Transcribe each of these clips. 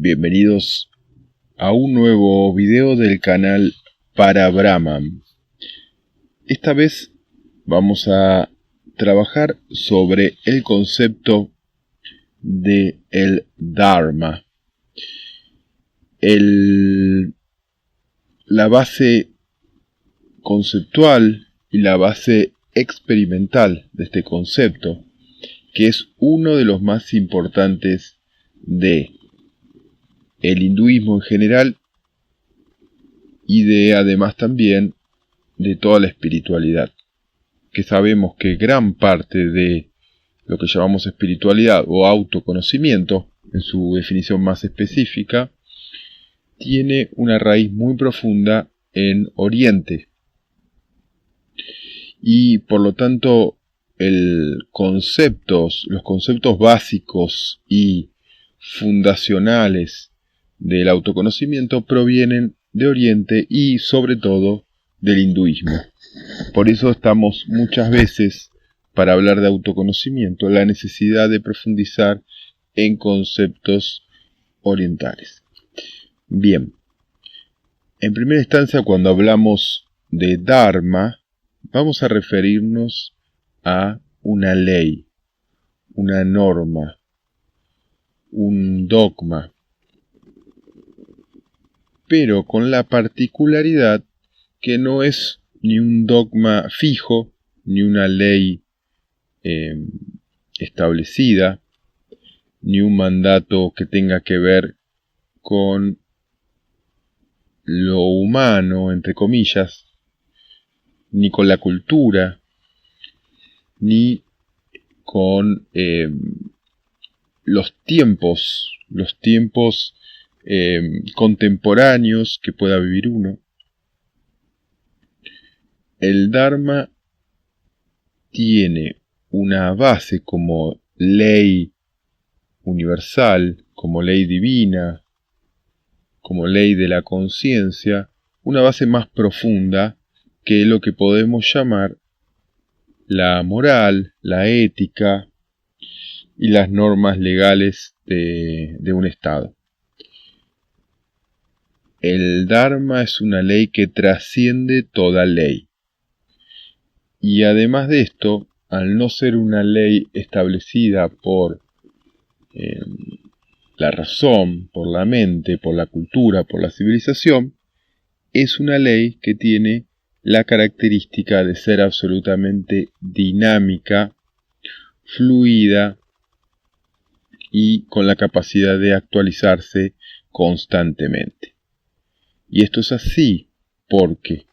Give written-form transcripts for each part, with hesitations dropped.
Bienvenidos a un nuevo video del canal Para Brahman. Esta vez vamos a trabajar sobre el concepto de el Dharma. La base conceptual y la base experimental de este concepto, que es uno de los más importantes de el hinduismo en general y además también de toda la espiritualidad, que sabemos que gran parte de lo que llamamos espiritualidad o autoconocimiento, en su definición más específica, tiene una raíz muy profunda en Oriente. Y por lo tanto, los conceptos básicos y fundacionales del autoconocimiento provienen de Oriente y sobre todo del hinduismo. Por eso estamos muchas veces, para hablar de autoconocimiento, la necesidad de profundizar en conceptos orientales. Bien, en primera instancia, cuando hablamos de Dharma, vamos a referirnos a una ley, una norma, un dogma, pero con la particularidad que no es ni un dogma fijo, ni una ley establecida, ni un mandato que tenga que ver con lo humano, entre comillas, ni con la cultura, ni con los tiempos contemporáneos que pueda vivir uno. El Dharma tiene una base como ley universal, como ley divina, como ley de la conciencia, una base más profunda que lo que podemos llamar la moral, la ética y las normas legales de un Estado. El Dharma es una ley que trasciende toda ley. Y además de esto, al no ser una ley establecida por la razón, por la mente, por la cultura, por la civilización, es una ley que tiene la característica de ser absolutamente dinámica, fluida y con la capacidad de actualizarse constantemente. Y esto es así porque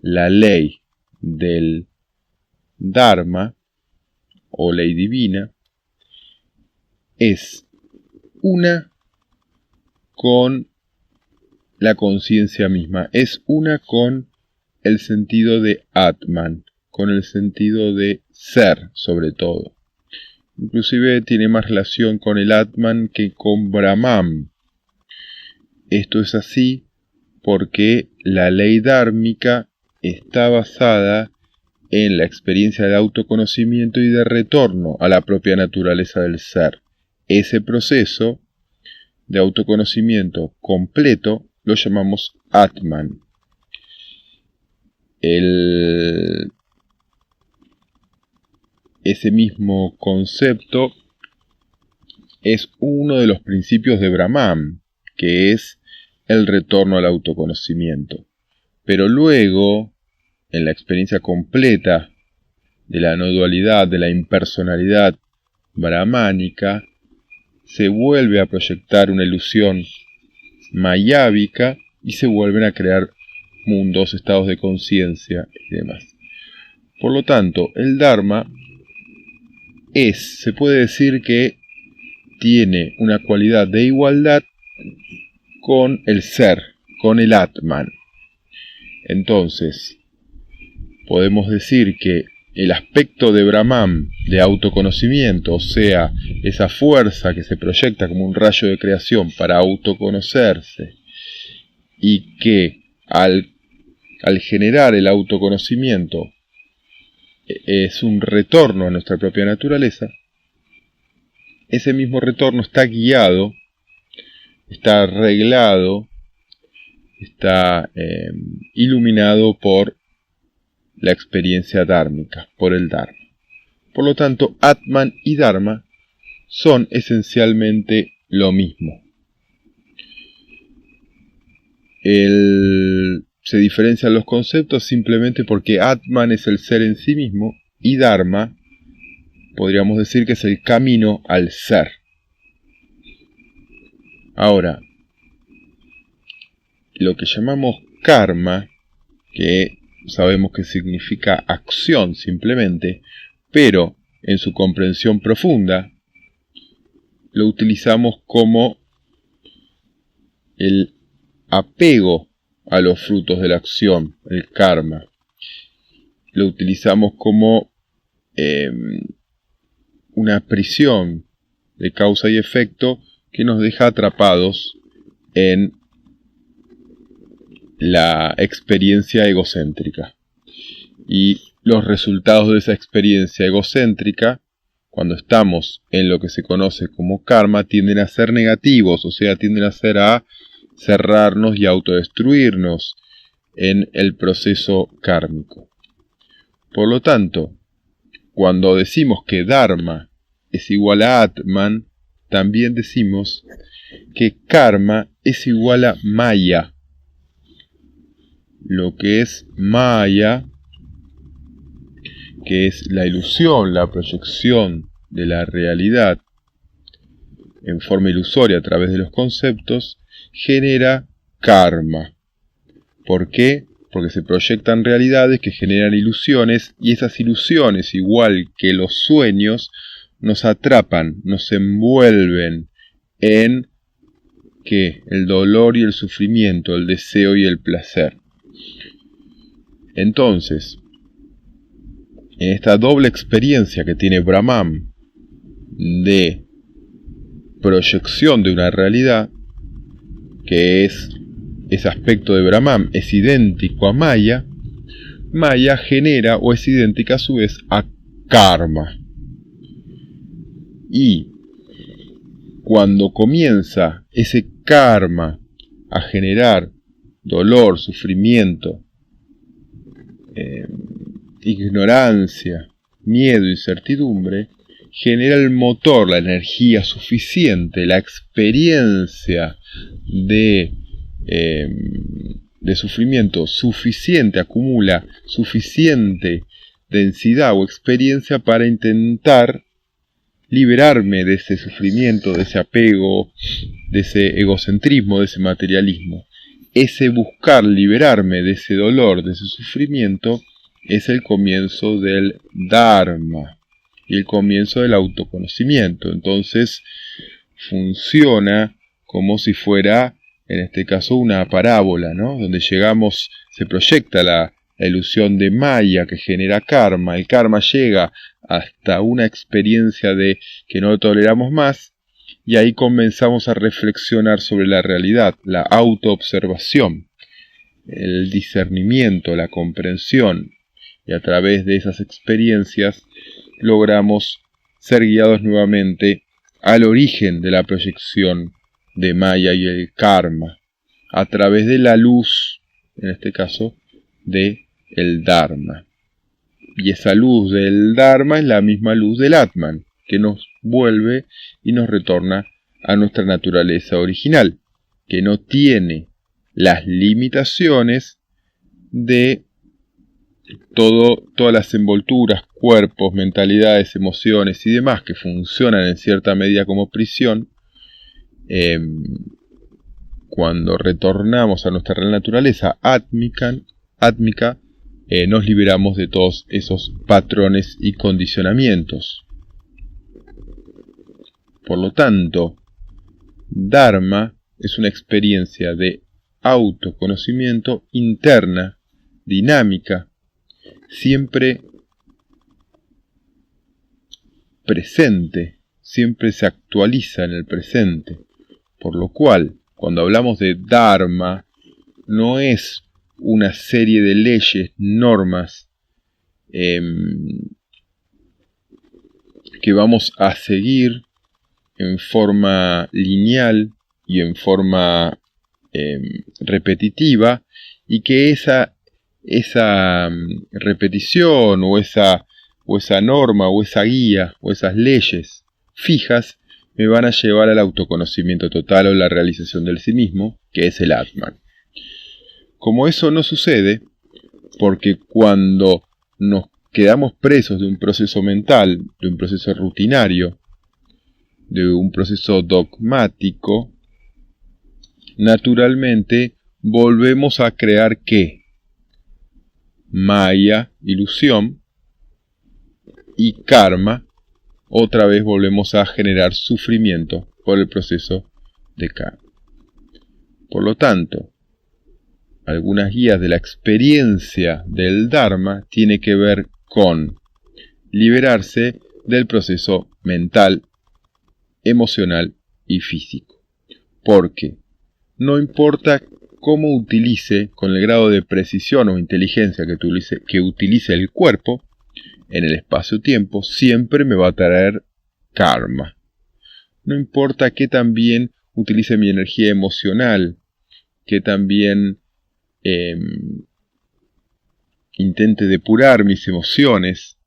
la ley del Dharma o ley divina es una con la conciencia misma, es una con el sentido de Atman, con el sentido de ser sobre todo. Inclusive tiene más relación con el Atman que con Brahman. Esto es así porque la ley dármica está basada en la experiencia de autoconocimiento y de retorno a la propia naturaleza del ser. Ese proceso de autoconocimiento completo lo llamamos Atman. Ese mismo concepto es uno de los principios de Brahman, que es el retorno al autoconocimiento. Pero luego, en la experiencia completa de la no dualidad, de la impersonalidad brahmánica, se vuelve a proyectar una ilusión mayábica y se vuelven a crear mundos, estados de conciencia y demás. Por lo tanto, el Dharma se puede decir que tiene una cualidad de igualdad con el ser, con el Atman. Entonces, podemos decir que el aspecto de Brahman, de autoconocimiento, o sea, esa fuerza que se proyecta como un rayo de creación para autoconocerse, y que al generar el autoconocimiento es un retorno a nuestra propia naturaleza, ese mismo retorno está guiado está arreglado, está iluminado por la experiencia dármica, por el Dharma. Por lo tanto, Atman y Dharma son esencialmente lo mismo. Se diferencian los conceptos simplemente porque Atman es el ser en sí mismo y Dharma, podríamos decir que es el camino al ser. Ahora, lo que llamamos karma, que sabemos que significa acción simplemente, pero en su comprensión profunda, lo utilizamos como el apego a los frutos de la acción, el karma. Lo utilizamos como una prisión de causa y efecto que nos deja atrapados en la experiencia egocéntrica. Y los resultados de esa experiencia egocéntrica, cuando estamos en lo que se conoce como karma, tienden a ser negativos, o sea, tienden a cerrarnos y autodestruirnos en el proceso kármico. Por lo tanto, cuando decimos que Dharma es igual a Atman, también decimos que karma es igual a Maya. Lo que es Maya, que es la ilusión, la proyección de la realidad en forma ilusoria a través de los conceptos, genera karma. ¿Por qué? Porque se proyectan realidades que generan ilusiones y esas ilusiones, igual que los sueños, nos atrapan, nos envuelven en ¿qué? El dolor y el sufrimiento, el deseo y el placer. Entonces, en esta doble experiencia que tiene Brahman de proyección de una realidad, que es ese aspecto de Brahman, es idéntico a Maya, Maya genera o es idéntica a su vez a karma. Y cuando comienza ese karma a generar dolor, sufrimiento, ignorancia, miedo, incertidumbre, genera el motor, la energía suficiente, la experiencia de sufrimiento suficiente, acumula suficiente densidad o experiencia para intentar liberarme de ese sufrimiento, de ese apego, de ese egocentrismo, de ese materialismo. Ese buscar liberarme de ese dolor, de ese sufrimiento, es el comienzo del Dharma y el comienzo del autoconocimiento. Entonces funciona como si fuera, en este caso, una parábola, ¿no? Donde llegamos, se proyecta la ilusión de Maya que genera karma. El karma llega hasta una experiencia de que no lo toleramos más y ahí comenzamos a reflexionar sobre la realidad, la autoobservación, el discernimiento, la comprensión. Y a través de esas experiencias logramos ser guiados nuevamente al origen de la proyección de Maya y el karma, a través de la luz, en este caso, de el Dharma. Y esa luz del Dharma es la misma luz del Atman, que nos vuelve y nos retorna a nuestra naturaleza original, que no tiene las limitaciones de todas las envolturas, cuerpos, mentalidades, emociones y demás que funcionan en cierta medida como prisión. Cuando retornamos a nuestra real naturaleza átmica, nos liberamos de todos esos patrones y condicionamientos. Por lo tanto, Dharma es una experiencia de autoconocimiento interna, dinámica, siempre presente, siempre se actualiza en el presente. Por lo cual, cuando hablamos de Dharma, no es una serie de leyes, normas, que vamos a seguir en forma lineal y en forma repetitiva, y que esa repetición o esa norma o esa guía o esas leyes fijas me van a llevar al autoconocimiento total o la realización del sí mismo, que es el Atman. Como eso no sucede, porque cuando nos quedamos presos de un proceso mental, de un proceso rutinario, de un proceso dogmático, naturalmente volvemos a crear ¿qué? Maya, ilusión, y karma. Otra vez volvemos a generar sufrimiento por el proceso de karma. Por lo tanto, algunas guías de la experiencia del Dharma tienen que ver con liberarse del proceso mental, emocional y físico. Porque no importa cómo utilice, con el grado de precisión o inteligencia que utilice el cuerpo, en el espacio-tiempo, siempre me va a traer karma. No importa que también utilice mi energía emocional, que también intente depurar mis emociones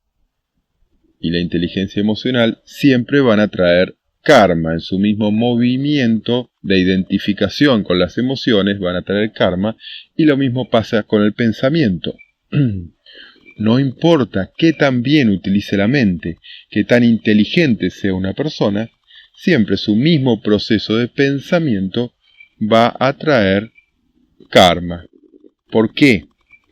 y la inteligencia emocional, siempre van a traer karma. En su mismo movimiento de identificación con las emociones van a traer karma, y lo mismo pasa con el pensamiento. No importa qué tan bien utilice la mente, qué tan inteligente sea una persona, siempre su mismo proceso de pensamiento va a traer karma. ¿Por qué?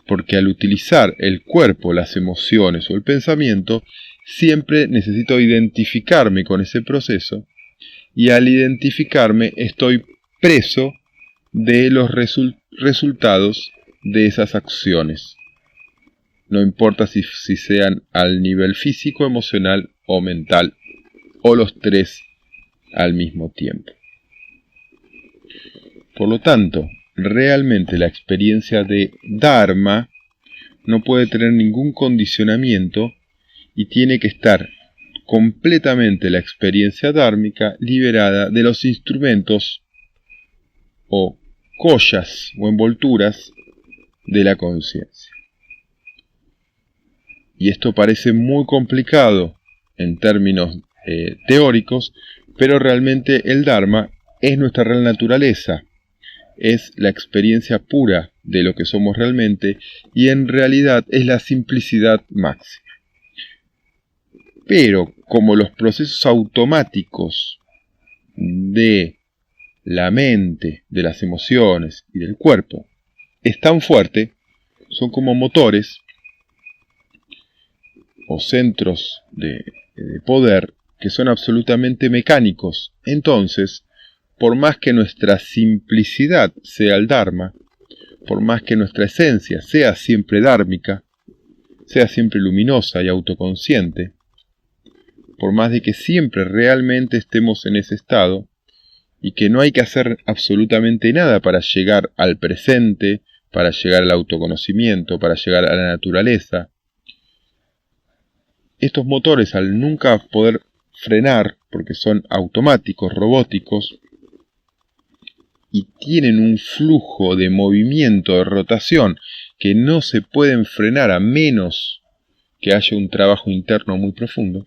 Porque al utilizar el cuerpo, las emociones o el pensamiento, siempre necesito identificarme con ese proceso, y al identificarme estoy preso de los resultados de esas acciones. No importa si sean al nivel físico, emocional o mental, o los tres al mismo tiempo. Por lo tanto, realmente la experiencia de Dharma no puede tener ningún condicionamiento y tiene que estar completamente la experiencia dármica liberada de los instrumentos o collas o envolturas de la conciencia. Y esto parece muy complicado en términos teóricos, pero realmente el Dharma es nuestra real naturaleza, es la experiencia pura de lo que somos realmente, y en realidad es la simplicidad máxima. Pero como los procesos automáticos de la mente, de las emociones y del cuerpo es tan fuerte, son como motores o centros de poder que son absolutamente mecánicos. Entonces, por más que nuestra simplicidad sea el Dharma, por más que nuestra esencia sea siempre dármica, sea siempre luminosa y autoconsciente, por más de que siempre realmente estemos en ese estado, y que no hay que hacer absolutamente nada para llegar al presente, para llegar al autoconocimiento, para llegar a la naturaleza, estos motores, al nunca poder frenar, porque son automáticos, robóticos, y tienen un flujo de movimiento, de rotación, que no se pueden frenar a menos que haya un trabajo interno muy profundo,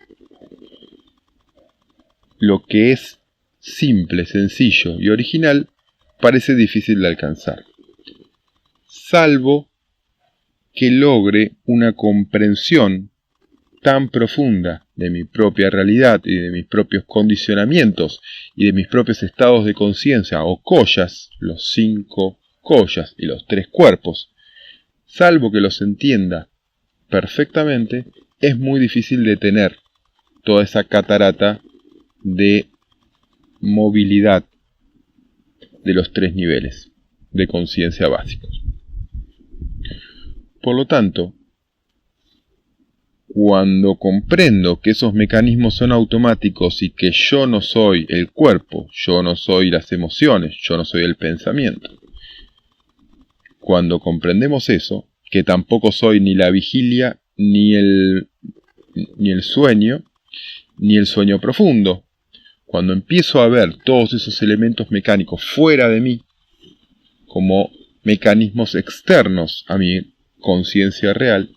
lo que es simple, sencillo y original parece difícil de alcanzar, salvo que logre una comprensión tan profunda de mi propia realidad y de mis propios condicionamientos y de mis propios estados de conciencia o collas, los 5 collas y los 3 cuerpos, salvo que los entienda perfectamente, es muy difícil detener toda esa catarata de movilidad de los 3 niveles de conciencia básicos. Por lo tanto, cuando comprendo que esos mecanismos son automáticos y que yo no soy el cuerpo, yo no soy las emociones, yo no soy el pensamiento, cuando comprendemos eso, que tampoco soy ni la vigilia, ni el sueño, ni el sueño profundo, Cuando empiezo a ver todos esos elementos mecánicos fuera de mí, como mecanismos externos a mi conciencia real,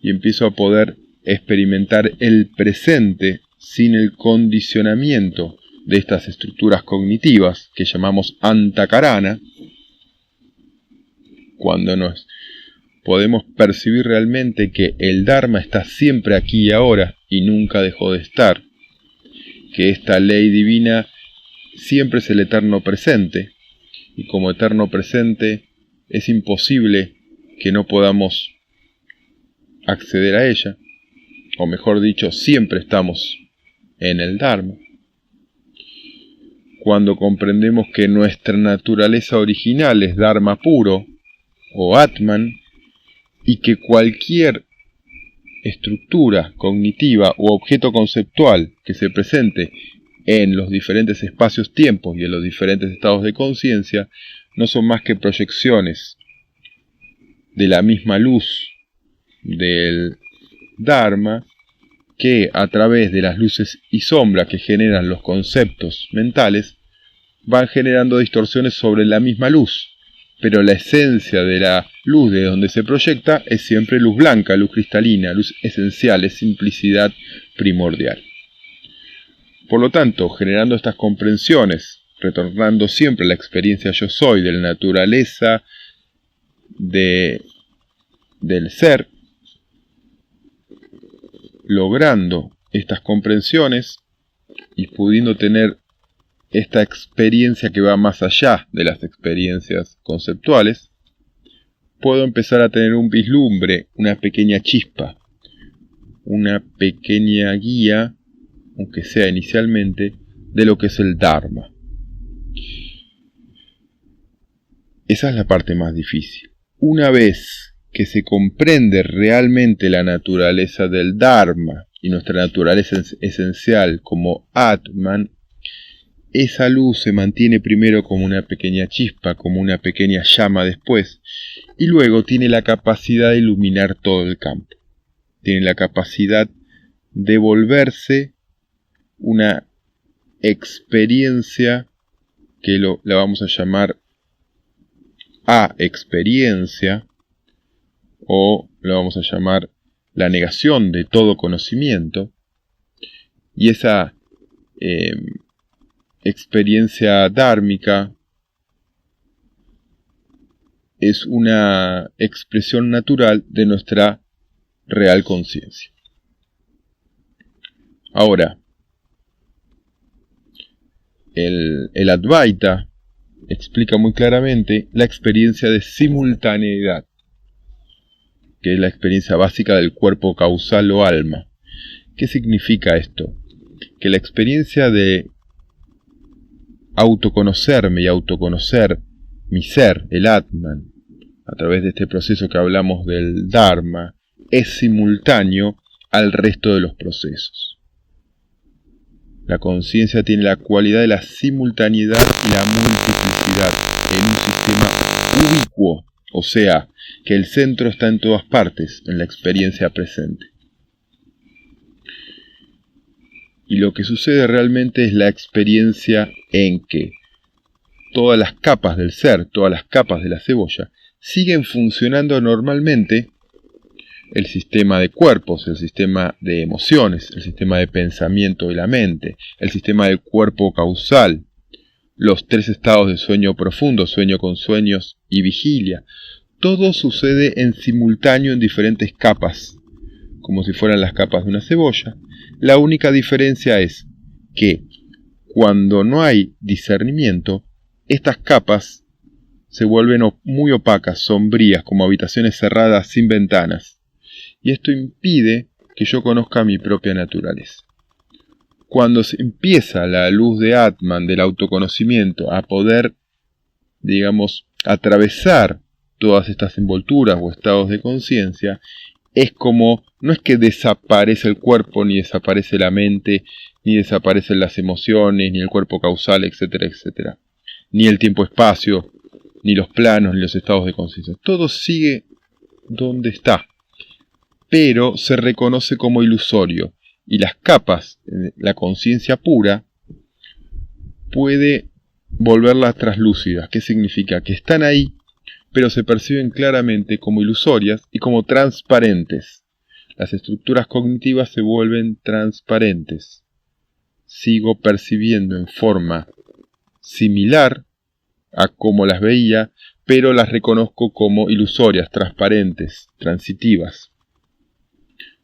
y empiezo a poder experimentar el presente sin el condicionamiento de estas estructuras cognitivas que llamamos antakarana, cuando nos podemos percibir realmente que el Dharma está siempre aquí y ahora y nunca dejó de estar, que esta ley divina siempre es el eterno presente, y como eterno presente es imposible que no podamos acceder a ella, o mejor dicho, siempre estamos en el Dharma. Cuando comprendemos que nuestra naturaleza original es Dharma puro, o Atman, y que cualquier estructura cognitiva u objeto conceptual que se presente en los diferentes espacios-tiempos y en los diferentes estados de conciencia no son más que proyecciones de la misma luz del Dharma, que a través de las luces y sombras que generan los conceptos mentales van generando distorsiones sobre la misma luz, pero la esencia de la luz de donde se proyecta es siempre luz blanca, luz cristalina, luz esencial, es simplicidad primordial. Por lo tanto, generando estas comprensiones, retornando siempre a la experiencia yo soy de la naturaleza del ser, logrando estas comprensiones y pudiendo tener esta experiencia que va más allá de las experiencias conceptuales, puedo empezar a tener un vislumbre, una pequeña chispa, una pequeña guía, aunque sea inicialmente, de lo que es el Dharma. Esa es la parte más difícil. Una vez que se comprende realmente la naturaleza del Dharma y nuestra naturaleza esencial como Atman, esa luz se mantiene primero como una pequeña chispa, como una pequeña llama después, y luego tiene la capacidad de iluminar todo el campo. Tiene la capacidad de volverse una experiencia que la vamos a llamar experiencia, o la vamos a llamar la negación de todo conocimiento, y esa experiencia dhármica es una expresión natural de nuestra real conciencia. Ahora, el Advaita explica muy claramente la experiencia de simultaneidad, que es la experiencia básica del cuerpo causal o alma. ¿Qué significa esto? Que la experiencia de autoconocerme y autoconocer mi ser, el Atman, a través de este proceso que hablamos del Dharma, es simultáneo al resto de los procesos. La conciencia tiene la cualidad de la simultaneidad y la multiplicidad en un sistema ubicuo, o sea, que el centro está en todas partes, en la experiencia presente. Y lo que sucede realmente es la experiencia en que todas las capas del ser, todas las capas de la cebolla, siguen funcionando normalmente. El sistema de cuerpos, el sistema de emociones, el sistema de pensamiento de la mente, el sistema del cuerpo causal, los 3 estados de sueño profundo, sueño con sueños y vigilia. Todo sucede en simultáneo en diferentes capas, como si fueran las capas de una cebolla. La única diferencia es que cuando no hay discernimiento, estas capas se vuelven muy opacas, sombrías, como habitaciones cerradas sin ventanas. Y esto impide que yo conozca mi propia naturaleza. Cuando se empieza la luz de Atman, del autoconocimiento, a poder, atravesar todas estas envolturas o estados de conciencia, es como, no es que desaparece el cuerpo, ni desaparece la mente, ni desaparecen las emociones, ni el cuerpo causal, etcétera, etcétera. Ni el tiempo-espacio, ni los planos, ni los estados de conciencia. Todo sigue donde está, pero se reconoce como ilusorio. Y las capas, la conciencia pura, puede volverlas traslúcidas. ¿Qué significa? Que están ahí, pero se perciben claramente como ilusorias y como transparentes. Las estructuras cognitivas se vuelven transparentes. Sigo percibiendo en forma similar a como las veía, pero las reconozco como ilusorias, transparentes, transitivas.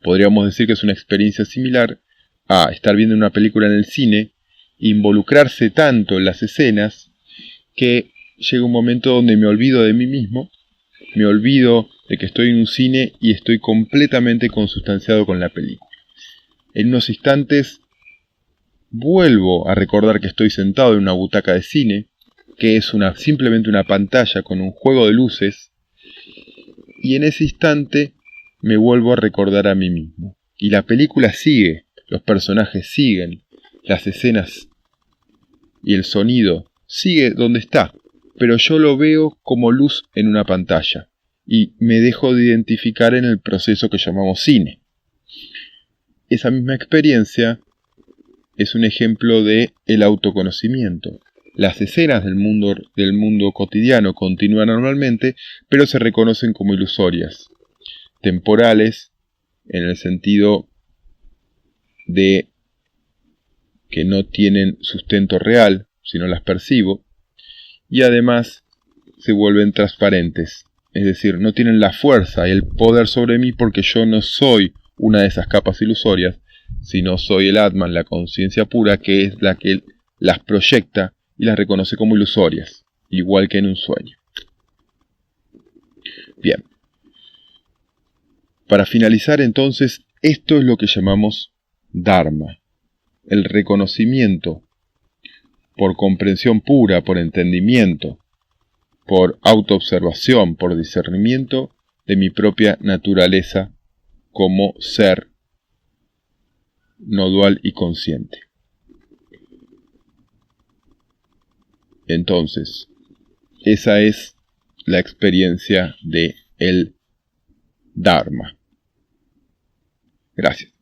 Podríamos decir que es una experiencia similar a estar viendo una película en el cine, involucrarse tanto en las escenas, que llega un momento donde me olvido de mí mismo, me olvido de que estoy en un cine y estoy completamente consustanciado con la película. En unos instantes vuelvo a recordar que estoy sentado en una butaca de cine, que es simplemente una pantalla con un juego de luces, y en ese instante me vuelvo a recordar a mí mismo. Y la película sigue, los personajes siguen, las escenas y el sonido sigue donde está, pero yo lo veo como luz en una pantalla, y me dejo de identificar en el proceso que llamamos cine. Esa misma experiencia es un ejemplo de el autoconocimiento. Las escenas del mundo cotidiano continúan normalmente, pero se reconocen como ilusorias, temporales, en el sentido de que no tienen sustento real, sino las percibo, y además se vuelven transparentes, es decir, no tienen la fuerza y el poder sobre mí porque yo no soy una de esas capas ilusorias, sino soy el Atman, la conciencia pura, que es la que las proyecta y las reconoce como ilusorias, igual que en un sueño. Bien. Para finalizar entonces, esto es lo que llamamos Dharma, el reconocimiento por comprensión pura, por entendimiento, por autoobservación, por discernimiento de mi propia naturaleza como ser no dual y consciente. Entonces, esa es la experiencia de el Dharma. Gracias.